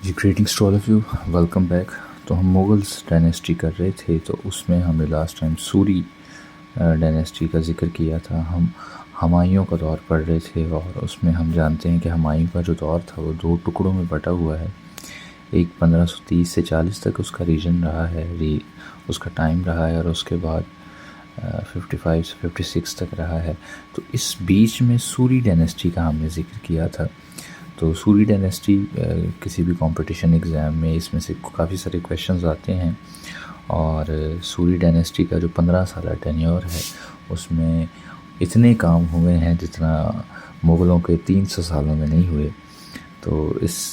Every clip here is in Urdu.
G greetings to all of you, welcome back. تو ہم مغلز ڈائنیسٹی کر رہے تھے، تو اس میں ہم نے لاسٹ ٹائم سوری ڈائنیسٹی کا ذکر کیا تھا۔ ہم ہمایوں کا دور پڑھ رہے تھے، اور اس میں ہم جانتے ہیں کہ ہمایوں کا جو دور تھا وہ دو ٹکڑوں میں بٹا ہوا ہے۔ ایک 1530 سے 40 تک اس کا ریجن رہا ہے، اس کا ٹائم رہا ہے، اور اس کے بعد 55 سے 56 تک رہا ہے۔ تو اس بیچ میں سوری ڈائنیسٹی کا ہم نے ذکر کیا تھا۔ تو سوری ڈائنیسٹی کسی بھی کمپٹیشن ایگزام میں اس میں سے کافی سارے کویشچنز آتے ہیں، اور سوری ڈائنیسٹی کا جو 15 سالہ ٹینیور ہے اس میں اتنے کام ہوئے ہیں جتنا مغلوں کے 300 سالوں میں نہیں ہوئے۔ تو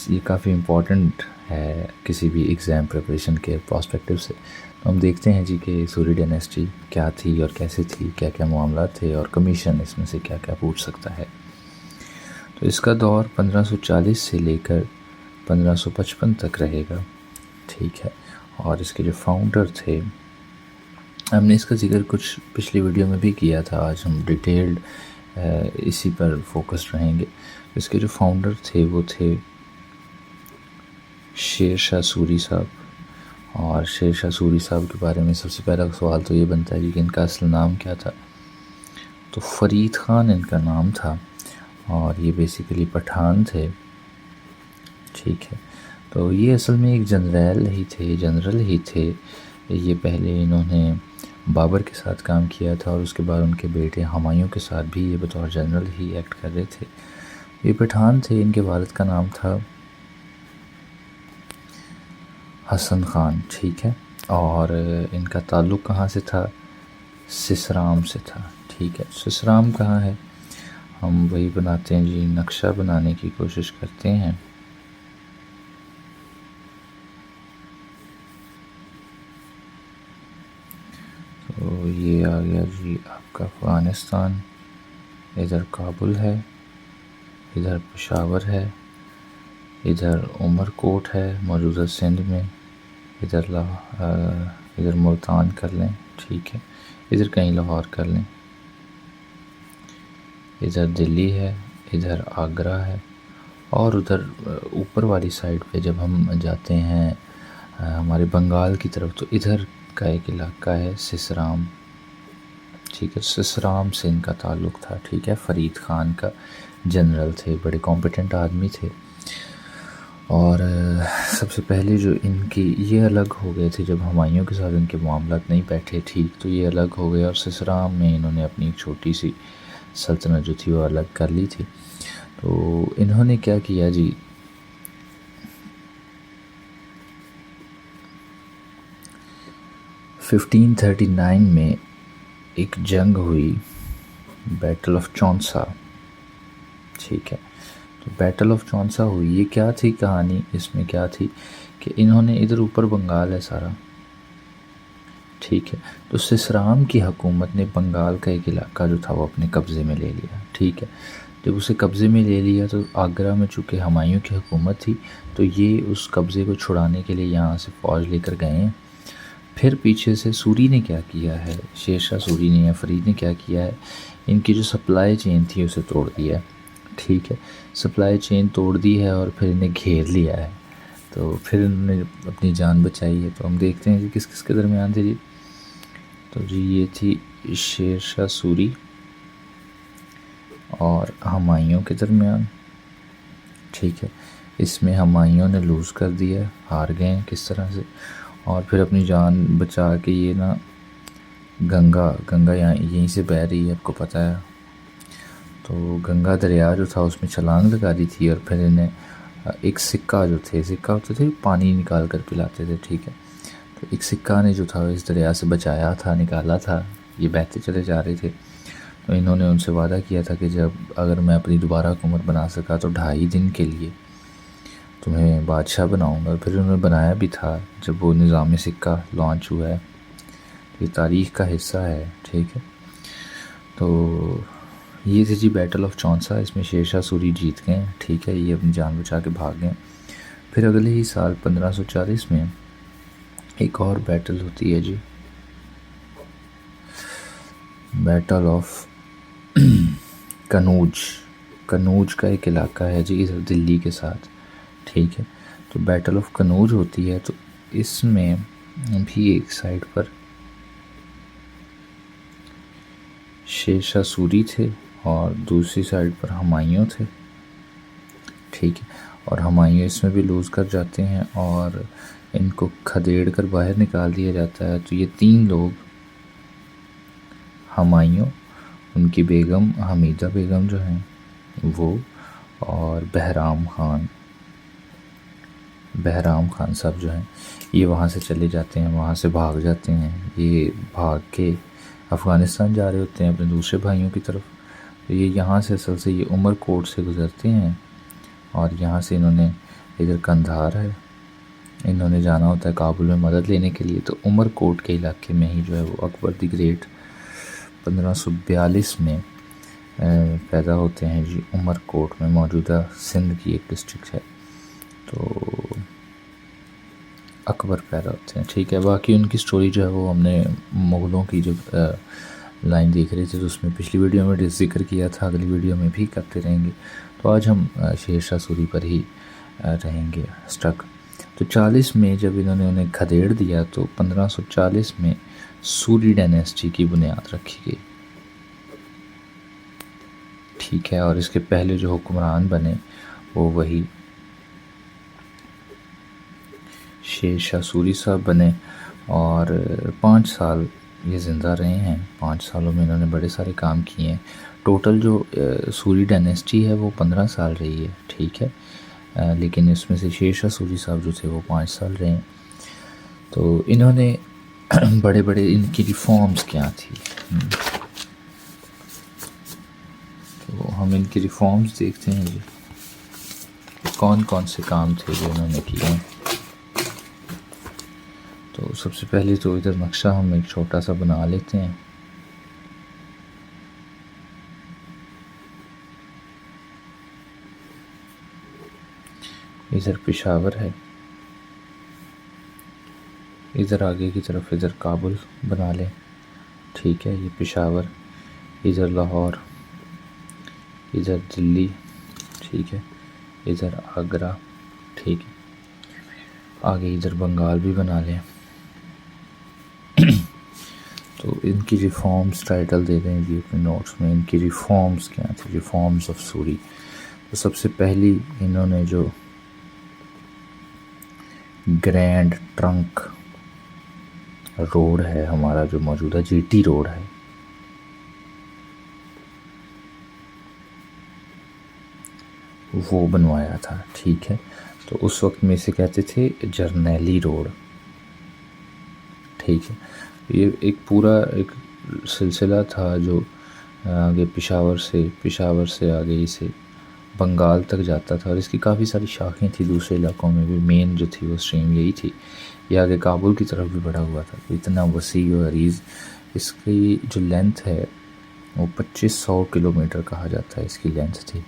یہ کافی امپورٹنٹ ہے کسی بھی ایگزام پریپریشن کے پرسپیکٹیو سے۔ تو ہم دیکھتے ہیں جی کہ سوری ڈائنیسٹی کیا تھی اور کیسے تھی، کیا کیا معاملات تھے، اور کمیشن اس میں سے کیا کیا پوچھ سکتا ہے۔ تو اس کا دور 1540 سے لے کر 1555 تک رہے گا، ٹھیک ہے۔ اور اس کے جو فاؤنڈر تھے، ہم نے اس کا ذکر کچھ پچھلی ویڈیو میں بھی کیا تھا، آج ہم ڈیٹیلڈ اسی پر فوکس رہیں گے۔ اس کے جو فاؤنڈر تھے وہ تھے شیر شاہ سوری صاحب۔ اور شیر شاہ سوری صاحب کے بارے میں سب سے پہلا سوال تو یہ بنتا ہے کہ ان کا اصل نام کیا تھا۔ تو فرید خان ان کا نام تھا، اور یہ بیسیکلی پٹھان تھے، ٹھیک ہے۔ تو یہ اصل میں ایک جنرل ہی تھے۔ یہ پہلے انہوں نے بابر کے ساتھ کام کیا تھا، اور اس کے بعد ان کے بیٹے ہمایوں کے ساتھ بھی یہ بطور جنرل ہی ایکٹ کر رہے تھے۔ یہ پٹھان تھے۔ ان کے والد کا نام تھا حسن خان، ٹھیک ہے۔ اور ان کا تعلق کہاں سے تھا؟ سسرام سے تھا، ٹھیک ہے۔ سسرام کہاں ہے؟ ہم وہی بناتے ہیں جی، نقشہ بنانے کی کوشش کرتے ہیں۔ تو یہ آ گیا جی آپ کا افغانستان، ادھر کابل ہے، ادھر پشاور ہے، ادھر عمر کوٹ ہے موجودہ سندھ میں، ادھر ملتان کر لیں، ٹھیک ہے۔ ادھر کہیں لاہور کر لیں، ادھر دلی ہے، ادھر آگرہ ہے، اور ادھر اوپر والی سائڈ پہ جب ہم جاتے ہیں ہمارے بنگال کی طرف، تو ادھر کا ایک علاقہ ہے سسرام، ٹھیک ہے۔ سسرام سے ان کا تعلق تھا، ٹھیک ہے۔ فرید خان کا جنرل تھے، بڑے کمپیٹنٹ آدمی تھے۔ اور سب سے پہلے جو ان کی یہ الگ ہو گئے تھے، جب ہمایوں کے ساتھ ان کے معاملات نہیں بیٹھے ٹھیک، تو یہ الگ ہو گئے، اور سسرام میں انہوں نے اپنی ایک چھوٹی سی سلطنت جو تھی وہ الگ کر لی تھی۔ تو انہوں نے کیا کیا جی، ففٹین 39 میں ایک جنگ ہوئی، بیٹل آف چونسا، ٹھیک ہے۔ تو بیٹل آف چونسا ہوئی، یہ کیا تھی کہانی؟ اس میں کیا تھی کہ انہوں نے ادھر اوپر بنگال ہے سارا، ٹھیک ہے۔ تو سسرام کی حکومت نے بنگال کا ایک علاقہ جو تھا وہ اپنے قبضے میں لے لیا، ٹھیک ہے۔ جب اسے قبضے میں لے لیا تو آگرہ میں چونکہ ہمایوں کی حکومت تھی، تو یہ اس قبضے کو چھڑانے کے لیے یہاں سے فوج لے کر گئے ہیں۔ پھر پیچھے سے سوری نے کیا کیا ہے، شیر شاہ سوری نے یا فرید نے کیا کیا ہے، ان کی جو سپلائی چین تھی اسے توڑ دیا ہے، ٹھیک ہے۔ سپلائی چین توڑ دی ہے، اور پھر انہیں گھیر لیا ہے۔ تو پھر انہوں نے اپنی جان بچائی ہے۔ تو ہم دیکھتے ہیں کہ کس کس کے درمیان تھے جی۔ تو جی یہ تھی شیر شاہ سوری اور ہمایوں کے درمیان، ٹھیک ہے۔ اس میں ہمایوں نے لوز کر دیا، ہار گئے ہیں کس طرح سے، اور پھر اپنی جان بچا کے یہ نا گنگا یہیں سے بہہ رہی ہے، آپ کو پتہ ہے۔ تو گنگا دریا جو تھا اس میں چھلانگ لگا دی تھی، اور پھر انہیں ایک سکہ ہوتے تھے پانی نکال کر پلاتے تھے، ٹھیک ہے۔ تو ایک سکہ نے جو تھا اس دریا سے بچایا تھا، نکالا تھا، یہ بہتے چلے جا رہے تھے۔ تو انہوں نے ان سے وعدہ کیا تھا کہ اگر میں اپنی دوبارہ حکومت بنا سکا تو 2.5 دن کے لیے تمہیں بادشاہ بناؤں گا۔ پھر انہوں نے بنایا بھی تھا جب وہ نظام سکہ لانچ ہوا ہے، یہ تاریخ کا حصہ ہے، ٹھیک ہے۔ تو یہ تھی جی بیٹل آف چونسا، اس میں شیر شاہ سوری جیت گئے، ٹھیک ہے۔ یہ اپنی جان بچا کے بھاگ گئے۔ پھر اگلے ہی سال 1540 میں ایک اور بیٹل ہوتی ہے جی، بیٹل آف کنوج کا ایک علاقہ ہے جی ادھر دلی کے ساتھ، ٹھیک ہے۔ تو بیٹل آف کنوج ہوتی ہے، تو اس میں بھی ایک سائڈ پر شیر شاہ سوری تھے اور دوسری سائڈ پر ہمایوں تھے، ٹھیک ہے، اور ہمایوں اس میں بھی لوز کر جاتے ہیں اور ان کو کھدیڑ کر باہر نکال دیا جاتا ہے۔ تو یہ 3 لوگ، ہمایوں، ان کی بیگم حمیدہ بیگم جو ہیں وہ، اور بہرام خان صاحب جو ہیں، یہ وہاں سے چلے جاتے ہیں، وہاں سے بھاگ جاتے ہیں۔ یہ بھاگ کے افغانستان جا رہے ہوتے ہیں اپنے دوسرے بھائیوں کی طرف۔ تو یہ یہاں سے اصل سے یہ عمر کوٹ سے گزرتے ہیں اور یہاں سے انہوں نے ادھر کندھار ہے، انہوں نے جانا ہوتا ہے کابل میں مدد لینے کے لیے۔ تو عمر کوٹ کے علاقے میں ہی جو ہے وہ اکبر دی گریٹ 1542 میں پیدا ہوتے ہیں جی، عمر کوٹ میں، موجودہ سندھ کی ایک ڈسٹرکٹ ہے۔ تو اکبر پیدا ہوتے ہیں، ٹھیک ہے۔ باقی ان کی سٹوری جو ہے وہ ہم نے مغلوں کی جب لائن دیکھ رہے تھے تو اس میں پچھلی ویڈیو میں ذکر کیا تھا، اگلی ویڈیو میں بھی کرتے رہیں گے۔ تو آج ہم شیر شاہ سوری پر ہی رہیں گے اسٹک۔ تو 40 میں جب انہوں نے انہیں کھدیڑ دیا تو 1540 میں سوری ڈائنیسٹی کی بنیاد رکھی گئی، ٹھیک ہے، اور اس کے پہلے جو حکمران بنے وہ وہی شیر شاہ سوری صاحب بنے، اور 5 سال یہ زندہ رہے ہیں۔ 5 سالوں میں انہوں نے بڑے سارے کام کیے ہیں۔ ٹوٹل جو سوری ڈائنیسٹی ہے وہ 15 سال رہی ہے، ٹھیک ہے، لیکن اس میں سے شیر شاہ سوری صاحب جو تھے وہ 5 سال رہے ہیں۔ تو انہوں نے بڑے ان کی ریفارمز کیا تھی، تو ہم ان کی ریفارمز دیکھتے ہیں جی، کون سے کام تھے جو انہوں نے کیے ہیں۔ تو سب سے پہلے تو ادھر نقشہ ہم ایک چھوٹا سا بنا لیتے ہیں۔ ادھر پشاور ہے، ادھر آگے کی طرف ادھر کابل بنا لیں، ٹھیک ہے، یہ پشاور، ادھر لاہور، ادھر دلی، ٹھیک ہے، ادھر آگرہ، ٹھیک ہے، آگے ادھر بنگال بھی بنا لیں۔ تو ان کی ریفارمز ٹائٹل دے دیں جی اپنے نوٹس میں، ان کی ریفارمز کیا تھی، ریفارمز آف سوری۔ تو سب سے پہلی انہوں نے جو گرینڈ ٹرنک روڈ ہے ہمارا، جو موجودہ جی ٹی روڈ ہے، وہ بنوایا تھا، ٹھیک ہے۔ تو اس وقت میں اسے کہتے تھے جرنیلی روڈ، ٹھیک ہے۔ یہ ایک پورا ایک سلسلہ تھا جو آگے پشاور سے آگے اسے بنگال تک جاتا تھا، اور اس کی کافی ساری شاخیں تھی دوسرے علاقوں میں بھی، مین جو تھی وہ اسٹریم یہی تھی۔ یہ آگے کابل کی طرف بھی بڑھا ہوا تھا، تو اتنا وسیع و عریض اس کی جو لینتھ ہے وہ 2500 کلومیٹر کہا جاتا ہے اس کی لینتھ تھی۔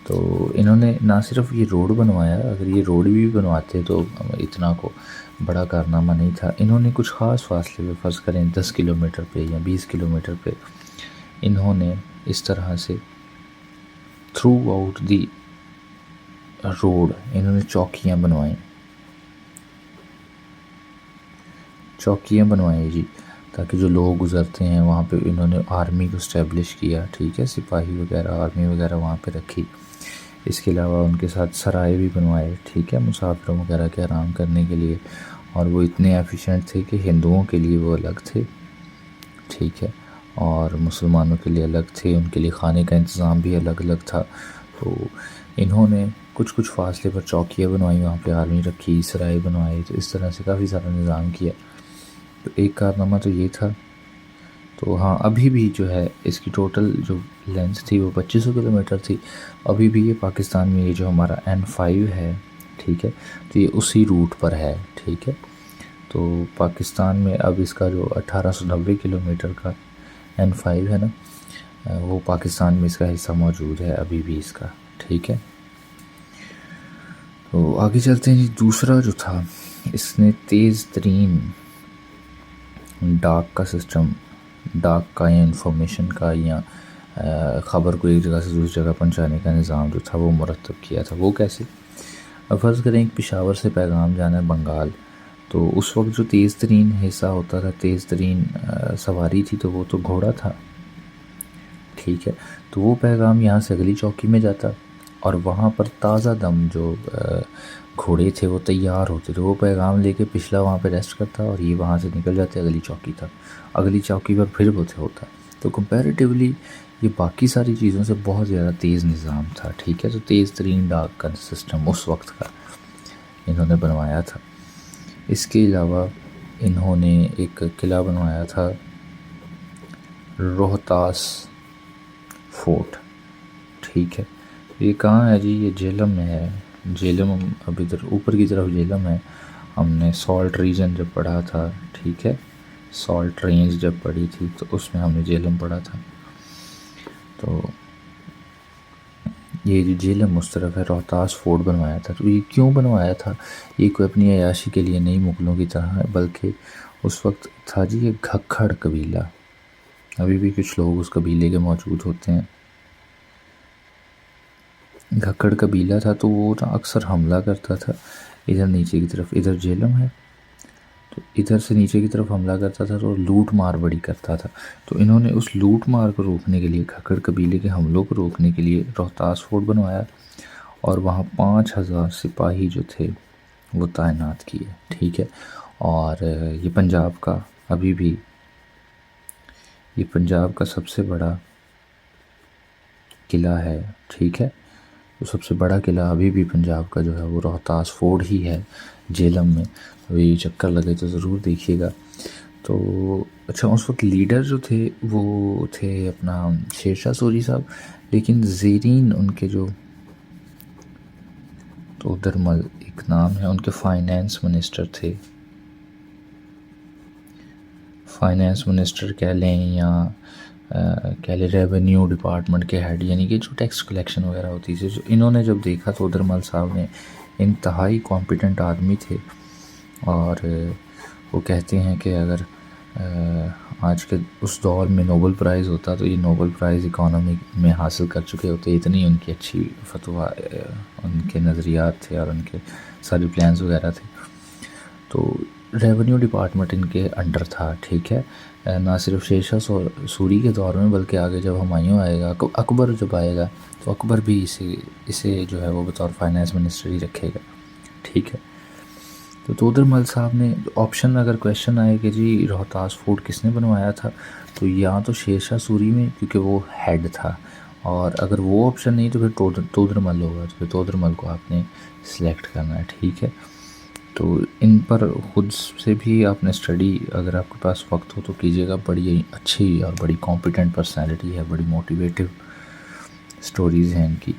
تو انہوں نے نہ صرف یہ روڈ بنوایا، اگر یہ روڈ بھی بنواتے تو اتنا کو بڑا کارنامہ نہیں تھا۔ انہوں نے کچھ خاص فاصلے پہ، فرض کریں 10 کلومیٹر پہ یا 20 کلومیٹر پہ، انہوں نے اس طرح سے تھرو آؤٹ دی روڈ انہوں نے چوکیاں بنوائیں جی، تاکہ جو لوگ گزرتے ہیں وہاں پہ، انہوں نے آرمی کو اسٹیبلش کیا، ٹھیک ہے، سپاہی وغیرہ، آرمی وغیرہ وہاں پہ رکھی۔ اس کے علاوہ ان کے ساتھ سرائے بھی بنوائے، ٹھیک ہے، مسافروں وغیرہ کے آرام کرنے کے لیے، اور وہ اتنے ایفیشینٹ تھے کہ ہندوؤں کے لیے وہ الگ تھے، ٹھیک ہے، اور مسلمانوں کے لیے الگ تھے، ان کے لیے کھانے کا انتظام بھی الگ تھا۔ تو انہوں نے کچھ فاصلے پر چوکیاں بنوائی، وہاں پہ آرمی رکھی، سرائے بنوائے، تو اس طرح سے کافی سارا نظام کیا۔ تو ایک کارنامہ تو یہ تھا۔ تو ہاں، ابھی بھی جو ہے اس کی ٹوٹل جو لینتھ تھی وہ 2500 کلومیٹر تھی۔ ابھی بھی یہ پاکستان میں یہ جو ہمارا N5 ہے، ٹھیک ہے، تو یہ اسی روٹ پر ہے، ٹھیک ہے۔ تو پاکستان میں اب اس کا جو 1890 کلومیٹر کا N5 ہے نا، وہ پاکستان میں اس کا حصہ موجود ہے ابھی بھی اس کا، ٹھیک ہے۔ تو آگے چلتے ہیں جی۔ دوسرا جو تھا، اس نے تیز ترین ڈاک کا سسٹم، ڈاک کا یا انفارمیشن کا یا خبر کو ایک جگہ سے دوسری جگہ پہنچانے کا نظام جو تھا وہ مرتب کیا تھا۔ وہ کیسے؟ اب فرض کریں ایک پشاور سے پیغام جانا ہے بنگال، تو اس وقت جو تیز ترین حصہ ہوتا تھا، تیز ترین سواری تھی، تو وہ تو گھوڑا تھا، ٹھیک ہے. تو وہ پیغام یہاں سے اگلی چوکی میں جاتا، اور وہاں پر تازہ دم جو گھوڑے تھے وہ تیار ہوتے تھے، وہ پیغام لے کے پچھلا وہاں پہ ریسٹ کرتا اور یہ وہاں سے نکل جاتے اگلی چوکی تک، اگلی چوکی پر پھر وہ ہوتا. تو کمپیریٹیولی یہ باقی ساری چیزوں سے بہت زیادہ تیز نظام تھا، ٹھیک ہے. تو تیز ترین ڈاک کا سسٹم اس وقت کا انہوں نے بنوایا تھا. اس کے علاوہ انہوں نے ایک قلعہ بنوایا تھا روہتاس فورٹ، ٹھیک ہے. یہ کہاں ہے جی؟ یہ جہلم میں ہے. جہلم اب ادھر اوپر کی طرف جہلم ہے. ہم نے سالٹ ریجن جب پڑھا تھا، ٹھیک ہے، سالٹ رینج جب پڑھی تھی تو اس میں ہم نے جہلم پڑھا تھا. تو یہ جو جہلم اس طرف ہے، روہتاس فورٹ بنوایا تھا. تو یہ کیوں بنوایا تھا؟ یہ کوئی اپنی عیاشی کے لیے نہیں مغلوں کی طرح ہے، بلکہ اس وقت تھا جی یہ گھکھڑ قبیلہ، ابھی بھی کچھ لوگ اس قبیلے کے موجود ہوتے ہیں. گھکھڑ قبیلہ تھا، تو وہ اکثر حملہ کرتا تھا ادھر نیچے کی طرف. ادھر جہلم ہے تو ادھر سے نیچے کی طرف حملہ کرتا تھا، تو لوٹ مار بڑی کرتا تھا. تو انہوں نے اس لوٹ مار کو روکنے کے لیے، گھکھڑ قبیلے کے حملوں کو روکنے کے لیے روہتاس فورٹ بنوایا، اور وہاں 5000 سپاہی جو تھے وہ تعینات کیے، ٹھیک ہے. اور یہ پنجاب کا ابھی بھی، یہ پنجاب کا سب سے بڑا قلعہ ہے، ٹھیک ہے. تو سب سے بڑا قلعہ ابھی بھی پنجاب کا جو ہے وہ روہتاس فورٹ ہی ہے جہلم میں. تو یہ چکر لگے تو ضرور دیکھیے گا. تو اچھا، اس وقت لیڈر جو تھے وہ تھے اپنا شیر شاہ سوری صاحب، لیکن زیرین ان کے جو تو درمل ایک نام ہے ان کے، فائنینس منسٹر تھے. فائنینس منسٹر کہہ لیں یا کہہ لیں ریونیو ڈپارٹمنٹ کے ہیڈ، یعنی کہ جو ٹیکس کلیکشن وغیرہ ہوتی تھی. انہوں نے جب دیکھا تو درمل صاحب نے، انتہائی کمپیٹنٹ آدمی تھے، اور وہ کہتے ہیں کہ اگر آج کے اس دور میں نوبل پرائز ہوتا تو یہ نوبل پرائز اکانومی میں حاصل کر چکے ہوتے. اتنی ان کی اچھی فتویٰ، ان کے نظریات تھے اور ان کے سارے پلانز وغیرہ تھے. تو ریونیو ڈپارٹمنٹ ان کے انڈر تھا، ٹھیک ہے. نہ صرف شیر شاہ سوری کے دور میں، بلکہ آگے جب ہمایوں آئے گا، اکبر جب آئے گا، تو اکبر بھی اسے جو ہے وہ بطور فائنینس منسٹر ہی رکھے گا، ٹھیک ہے. تو تودرمل صاحب نے آپشن، اگر کویشچن آئے کہ جی روہتاس فورٹ کس نے بنوایا تھا، تو یا تو شیر شاہ سوری میں، کیونکہ وہ ہیڈ تھا، اور اگر وہ آپشن نہیں تو پھر تودرمل ہوگا، تو پھر تودرمل کو آپ نے سلیکٹ کرنا ہے، ٹھیک ہے. تو ان پر خود سے بھی آپ نے اسٹڈی، اگر آپ کے پاس وقت ہو تو کیجیے گا. بڑی اچھی اور بڑی کمپیٹنٹ پرسنالٹی ہے، بڑی موٹیویٹیو سٹوریز ہیں ان کی.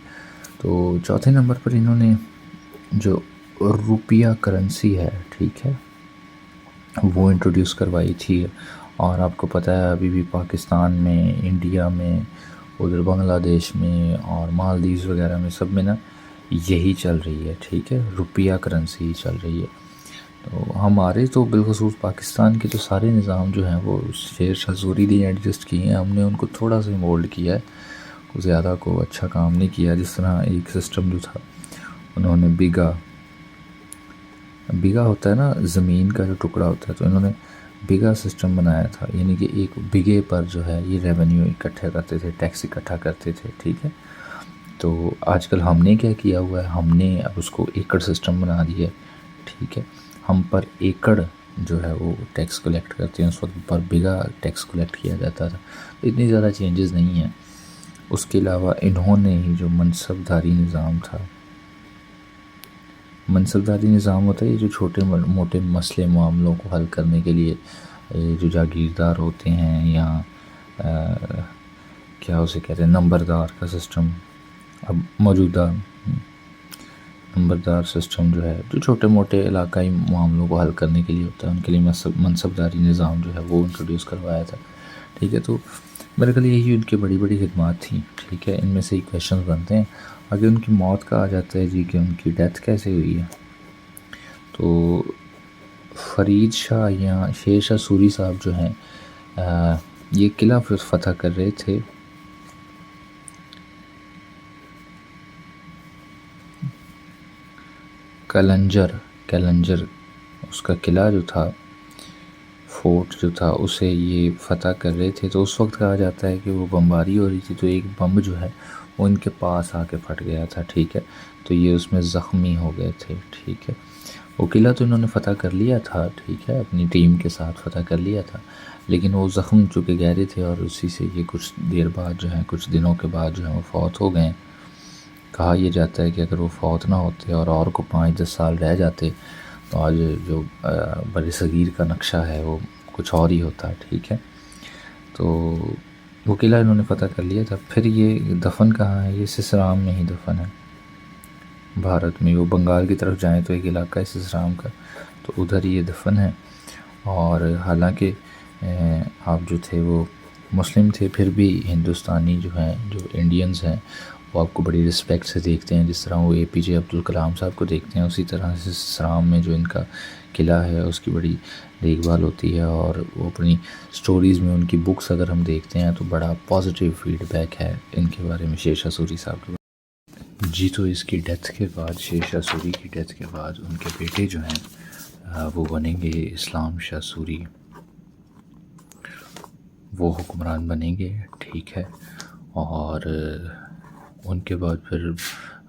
تو چوتھے نمبر پر انہوں نے جو روپیہ کرنسی ہے، ٹھیک ہے، وہ انٹروڈیوس کروائی تھی. اور آپ کو پتہ ہے ابھی بھی پاکستان میں، انڈیا میں، ادھر بنگلہ دیش میں اور مالدیوز وغیرہ میں سب میں نا یہی چل رہی ہے، ٹھیک ہے، روپیہ کرنسی ہی چل رہی ہے. تو ہمارے تو بالخصوص پاکستان کے تو سارے نظام جو ہیں وہ شیر شاہ سوری نے ایڈجسٹ کیے ہیں. ہم نے ان کو تھوڑا سا مولڈ کیا ہے، زیادہ کو اچھا کام نہیں کیا. جس طرح ایک سسٹم جو تھا انہوں نے بیگا ہوتا ہے نا، زمین کا جو ٹکڑا ہوتا ہے، تو انہوں نے بیگا سسٹم بنایا تھا، یعنی کہ ایک بیگے پر جو ہے یہ ریونیو اکٹھا کرتے تھے، ٹیکس اکٹھا کرتے تھے، ٹھیک ہے. تو آج کل ہم نے کیا کیا ہوا ہے، ہم نے اب اس کو ایکڑ سسٹم بنا دیا ہے، ٹھیک ہے. ہم پر ایکڑ جو ہے وہ ٹیکس کلیکٹ کرتے ہیں، اس وقت پر بیگا ٹیکس کلیکٹ کیا جاتا تھا. اتنی زیادہ چینجز نہیں ہیں. اس کے علاوہ انہوں نے ہی جو منصبداری نظام تھا، منصبداری نظام ہوتا ہے یہ جو چھوٹے موٹے مسئلے معاملوں کو حل کرنے کے لیے جو جاگیردار ہوتے ہیں، یا کیا اسے کہتے ہیں، نمبردار کا سسٹم. اب موجودہ نمبردار سسٹم جو ہے، جو چھوٹے موٹے علاقائی معاملوں کو حل کرنے کے لیے ہوتا ہے، ان کے لیے منصبداری نظام جو ہے وہ انٹروڈیوس کروایا تھا، ٹھیک ہے. تو میرے خیال یہی ان کی بڑی بڑی خدمات تھیں، ٹھیک ہے. ان میں سے کویشچن بنتے ہیں. اگر ان کی موت کا آ جاتا ہے جی کہ ان کی ڈیتھ کیسے ہوئی ہے، تو فرید شاہ یا شیر شاہ سوری صاحب جو ہیں، یہ قلعہ فتح کر رہے تھے. کیلنجر اس کا قلعہ جو تھا، فورٹ جو تھا، اسے یہ فتح کر رہے تھے. تو اس وقت کہا جاتا ہے کہ وہ بمباری ہو رہی تھی تو ایک بم جو ہے وہ ان کے پاس آ کے پھٹ گیا تھا. ٹھیک ہے، تو یہ اس میں زخمی ہو گئے تھے. ٹھیک ہے، وہ قلعہ تو انہوں نے فتح کر لیا تھا. ٹھیک ہے، اپنی ٹیم کے ساتھ فتح کر لیا تھا، لیکن وہ زخم چونکہ گہرے تھے اور اسی سے یہ کچھ دیر بعد جو ہے، کچھ دنوں کے بعد جو ہے وہ فوت ہو گئے. کہا یہ جاتا ہے کہ اگر وہ فوت نہ ہوتے اور کو 5-10 سال رہ جاتے تو آج جو بر صغیر کا نقشہ ہے وہ کچھ اور ہی ہوتا ہے. ٹھیک ہے، تو وہ قلعہ انہوں نے فتح کر لیا تھا. پھر یہ دفن کہاں ہے؟ یہ سسرام میں ہی دفن ہے، بھارت میں. وہ بنگال کی طرف جائیں تو ایک علاقہ ہے سسرام کا، تو ادھر یہ دفن ہے. اور حالانکہ آپ جو تھے وہ مسلم تھے، پھر بھی ہندوستانی جو ہیں، جو انڈینز ہیں، وہ آپ کو بڑی رسپیکٹ سے دیکھتے ہیں. جس طرح وہ اے پی جے عبدالکلام صاحب کو دیکھتے ہیں، اسی طرح سے سسرام میں جو ان کا قلعہ ہے اس کی بڑی دیکھ بھال ہوتی ہے. اور وہ اپنی سٹوریز میں، ان کی بکس اگر ہم دیکھتے ہیں تو بڑا پازیٹیو فیڈ بیک ہے ان کے بارے میں، شیر شاہ سوری صاحب کے بارے میں. جی، تو اس کی ڈیتھ کے بعد، شیر شاہ سوری کی ڈیتھ کے بعد، ان کے بیٹے جو ہیں وہ بنیں گے اسلام شاہ سوری، وہ حکمران بنیں گے. ٹھیک ہے، اور ان کے بعد پھر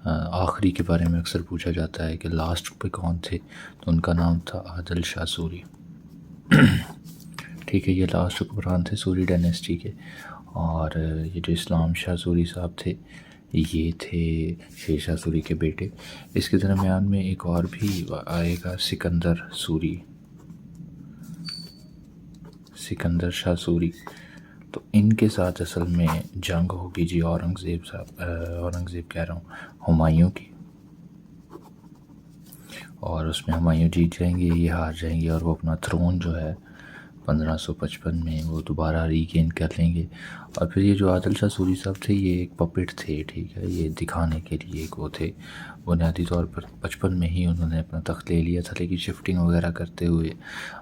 آخری کے بارے میں اکثر پوچھا جاتا ہے کہ لاسٹ پہ کون تھے، تو ان کا نام تھا عادل شاہ سوری. ٹھیک ہے، یہ لاسٹ حکمران تھے سوری ڈائنیسٹی کے. اور یہ جو اسلام شاہ سوری صاحب تھے، یہ تھے شیر شاہ سوری کے بیٹے. اس کے درمیان میں ایک اور بھی آئے گا، سکندر شاہ سوری. تو ان کے ساتھ اصل میں جنگ ہوگی جی اورنگزیب کہہ رہا ہوں، ہمایوں کی. اور اس میں ہمایوں جیت جائیں گے، یہ ہار جائیں گے، اور وہ اپنا تھرون جو ہے 1555 میں وہ دوبارہ ریگین کر لیں گے. اور پھر یہ جو عادل شاہ سوری صاحب تھے، یہ ایک پپٹ تھے. ٹھیک ہے، یہ دکھانے کے لیے ایک وہ تھے. بنیادی طور پر 55 میں ہی انہوں نے اپنا تخت لے لیا تھا، لیکن شفٹنگ وغیرہ کرتے ہوئے،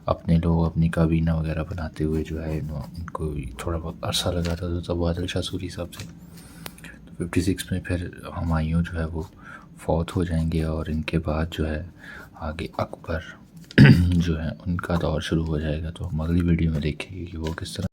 اپنے لوگ، اپنی کابینہ وغیرہ بناتے ہوئے جو ہے ان کو تھوڑا بہت عرصہ لگا تھا. تو تب عادل شاہ سوری صاحب تھے. تو 56 میں پھر ہمایوں جو ہے وہ فوت ہو جائیں گے، اور ان کے بعد جو ہے آگے اکبر جو ہے ان کا دور شروع ہو جائے گا. تو ہم اگلی ویڈیو میں دیکھیں گے کہ وہ کس طرح